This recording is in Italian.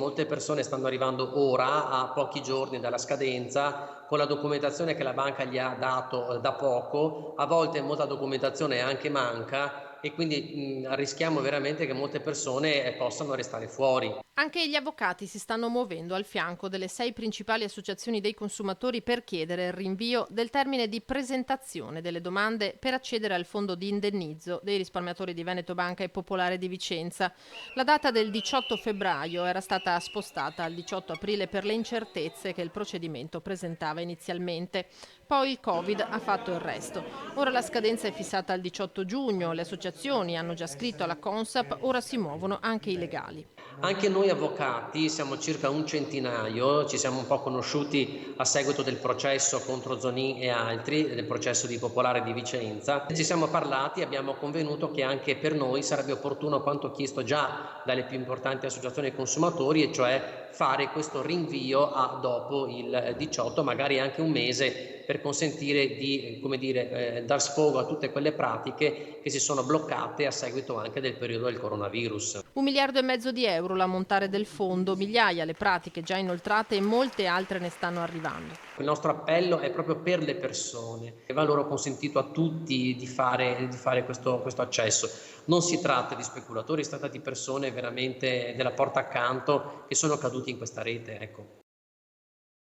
Molte persone stanno arrivando ora, a pochi giorni dalla scadenza, con la documentazione che la banca gli ha dato da poco. A volte molta documentazione anche manca e quindi rischiamo veramente che molte persone possano restare fuori. Anche gli avvocati si stanno muovendo al fianco delle 6 principali associazioni dei consumatori per chiedere il rinvio del termine di presentazione delle domande per accedere al fondo di indennizzo dei risparmiatori di Veneto Banca e Popolare di Vicenza. La data del 18 febbraio era stata spostata al 18 aprile per le incertezze che il procedimento presentava inizialmente. Poi il Covid ha fatto il resto. Ora la scadenza è fissata al 18 giugno, le associazioni hanno già scritto alla Consap, ora si muovono anche i legali. Anche noi avvocati siamo circa un centinaio, ci siamo un po' conosciuti a seguito del processo contro Zonin e altri, del processo di Popolare di Vicenza. Ci siamo parlati e abbiamo convenuto che anche per noi sarebbe opportuno quanto chiesto già dalle più importanti associazioni dei consumatori, e cioè fare questo rinvio a dopo il 18, magari anche un mese, per consentire di, dar sfogo a tutte quelle pratiche che si sono bloccate a seguito anche del periodo del coronavirus. 1,5 miliardi di euro l'ammontare del fondo, migliaia le pratiche già inoltrate e molte altre ne stanno arrivando. Il nostro appello è proprio per le persone, e va loro consentito a tutti di fare questo accesso. Non si tratta di speculatori, si tratta di persone veramente della porta accanto che sono caduti in questa rete, ecco.